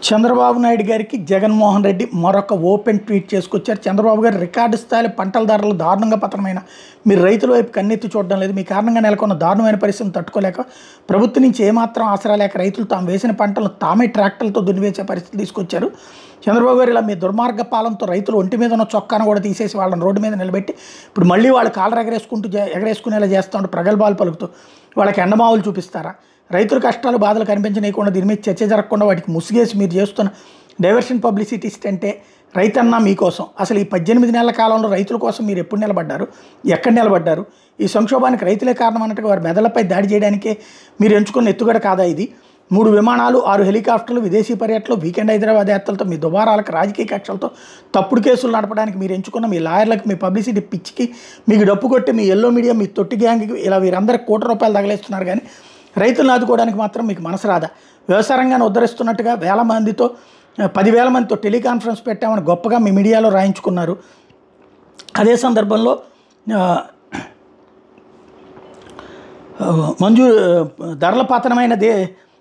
చంద్రబాబు నాయుడు గారికి జగన్మోహన్ రెడ్డి మరొక open tweet చేసుకొచ్చారు. Chandrababu గారు రికార్డు స్థాయిలో పంటల ధరలు దారుణంగా పతనమైన మీరు రైతుల వైపు కన్నెత్తి చూడడం లేదు. మీ కారణంగా నెలకొన్న దారుణమైన పరిస్థితిని తట్టుకోలేక ప్రభుత్వం నుంచి ఏమాత్రం ఆసరా లేక రైతులు తాము వేసిన పంటలను తామే ట్రాక్టర్లతో దున్నివేసే పరిస్థితి తీసుకొచ్చారు. చంద్రబాబు గారు ఇలా మీ దుర్మార్గ పాలనతో రైతులు ఒంటి మీద ఉన్న చొక్కాను కూడా తీసేసి వాళ్ళని రోడ్డు మీద నిలబెట్టి ఇప్పుడు మళ్ళీ వాళ్ళు కాలర్ ఎగరేసుకునేలా చేస్తూ ఉంటే ప్రగల్భాలు పలుకుతూ వాళ్ళకి ఎండమావులు చూపిస్తారా? రైతుల కష్టాలు బాధలు కనిపించనీయకుండా దీని మీద చర్చ జరగకుండా వాటికి ముసిగేసి మీరు చేస్తున్న డైవర్షన్ పబ్లిసిటీ అంటే రైతన్నా మీకోసం అసలు ఈ 18 నెలల కాలంలో రైతుల కోసం మీరు ఎప్పుడు నిలబడ్డారు, ఎక్కడ నిలబడ్డారు? ఈ సంక్షోభానికి రైతులే కారణం అన్నట్టుగా వారి మెదళ్లపై దాడి చేయడానికే మీరు ఎంచుకున్న ఎత్తుగడ కాదా ఇది? 3 విమానాలు 6 హెలికాప్టర్లు విదేశీ పర్యటనలు వీకెండ్ హైదరాబాద్ యాత్రలతో మీ దుబారాలకు రాజకీయ కక్షలతో తప్పుడు కేసులు నడపడానికి మీరు ఎంచుకున్న మీ లాయర్లకు మీ పబ్లిసిటీ పిచ్చికి మీకు డప్పు కొట్టి మీ ఎల్లో మీడియా మీ తొట్టి గ్యాంగ్కి ఇలా వీరందరికీ కోట్ల రూపాయలు తగలేస్తున్నారు. కానీ రైతులను ఆదుకోవడానికి మాత్రం మీకు మనసు రాదా? వ్యవసాయ రంగాన్ని ఉద్ధరిస్తున్నట్టుగా 10,000 మందితో టెలికాన్ఫరెన్స్ పెట్టామని గొప్పగా మీ మీడియాలో రాయించుకున్నారు. అదే సందర్భంలో ధరల పతనమైన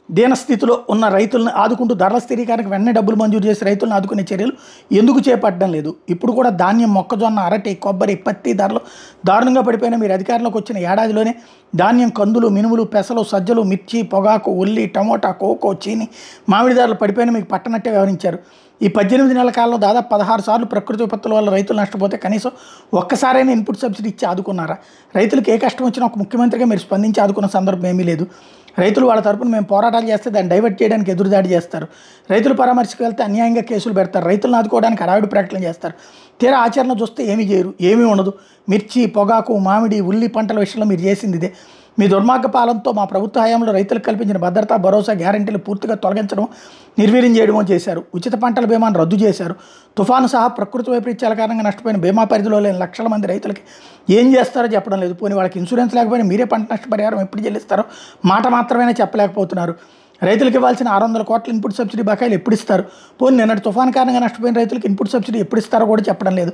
దీనస్థితిలో ఉన్న రైతులను ఆదుకుంటూ ధరల స్థిరీకరణకు వెంటనే డబ్బులు మంజూరు చేసి రైతులను ఆదుకునే చర్యలు ఎందుకు చేపట్టడం లేదు? ఇప్పుడు కూడా ధాన్యం, మొక్కజొన్న, అరటి, కొబ్బరి, పత్తి ధరలు దారుణంగా పడిపోయిన మీరు అధికారంలోకి వచ్చిన ఏడాదిలోనే ధాన్యం, కందులు, మినుములు, పెసలు, సజ్జలు, మిర్చి, పొగాకు, ఉల్లి, టమోటా, కోకో, చీని, మామిడి ధరలు పడిపోయిన మీకు పట్టనట్టే వ్యవహరించారు. ఈ 18 నెలల కాలంలో దాదాపు 16 సార్లు ప్రకృతి విపత్తుల వల్ల రైతులు నష్టపోతే కనీసం ఒక్కసారైనా ఇన్పుట్ సబ్సిడీ ఇచ్చి ఆదుకున్నారా? రైతులకు ఏ కష్టం వచ్చినా ఒక ముఖ్యమంత్రిగా మీరు స్పందించి ఆదుకున్న సందర్భం ఏమీ లేదు. రైతులు వాళ్ళ తరపున మేము పోరాటాలు చేస్తే దాన్ని డైవర్ట్ చేయడానికి ఎదురుదాడి చేస్తారు. రైతులు పరామర్శకు వెళ్తే అన్యాయంగా కేసులు పెడతారు. రైతులను ఆదుకోవడానికి హడావిడి ప్రకటన చేస్తారు. తీరా ఆచరణ చూస్తే ఏమీ చేయరు, ఏమీ ఉండదు. మిర్చి, పొగాకు, మామిడి, ఉల్లి పంటల విషయంలో మీరు చేసింది ఇదే. మీ దుర్మార్గ పాలనతో మా ప్రభుత్వ హయాంలో రైతులకు కల్పించిన భద్రత, భరోసా, గ్యారంటీలు పూర్తిగా తొలగించడం, నిర్వీర్యం చేయడమో చేశారు. ఉచిత పంటల బీమాను రద్దు చేశారు. తుఫాను సహా ప్రకృతి వైపరీత్యాల కారణంగా నష్టపోయిన బీమా పరిధిలో లేని లక్షల మంది రైతులకి ఏం చేస్తారో చెప్పడం లేదు. పోనీ వాళ్ళకి ఇన్సూరెన్స్ లేకపోయినా మీరే పంట నష్టపరిహారం ఎప్పుడు చెల్లిస్తారో మాట మాత్రమే చెప్పలేకపోతున్నారు. రైతులకు ఇవ్వాల్సిన 600 కోట్ల ఇన్పుట్ సబ్సిడీ బకాయిలు ఎప్పుడు ఇస్తారు? పోనీ నిన్నటి తుఫాను కారణంగా నష్టపోయిన రైతులకు ఇన్పుట్ సబ్సిడీ ఎప్పుడు ఇస్తారో కూడా చెప్పడం లేదు.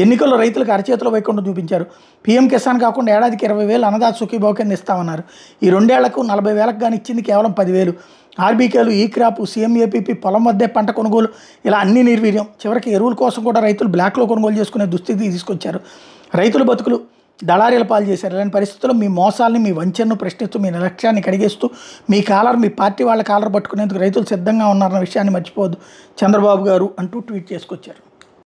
ఎన్నికల్లో రైతులకు అరచేతిలో వైకుండా చూపించారు. పీఎం కిసాన్ కాకుండా ఏడాదికి 20,000 అన్నదాత సుఖీభావ కింద ఇస్తామన్నారు. ఈ 2 ఏళ్లకు 40,000కు కానీ ఇచ్చింది కేవలం 10,000. ఆర్బీకేలు, ఈ క్రాప్, సీఎంఏపీపీ, పొలం వద్దే పంట కొనుగోలు ఇలా అన్ని నిర్వీర్యం. చివరికి ఎరువుల కోసం కూడా రైతులు బ్లాక్లో కొనుగోలు చేసుకునే దుస్థితికి తీసుకొచ్చారు. రైతుల బతుకులు దళారీల పాలు చేశారు. ఇలాంటి పరిస్థితుల్లో మీ మోసాలని, మీ వంచనను ప్రశ్నిస్తూ, మీ నిర్లక్ష్యాన్ని కడిగేస్తూ, మీ పార్టీ వాళ్ళ కాలర్ పట్టుకునేందుకు రైతులు సిద్ధంగా ఉన్నారన్న విషయాన్ని మర్చిపోవద్దు చంద్రబాబు గారు అంటూ ట్వీట్ చేసుకొచ్చారు.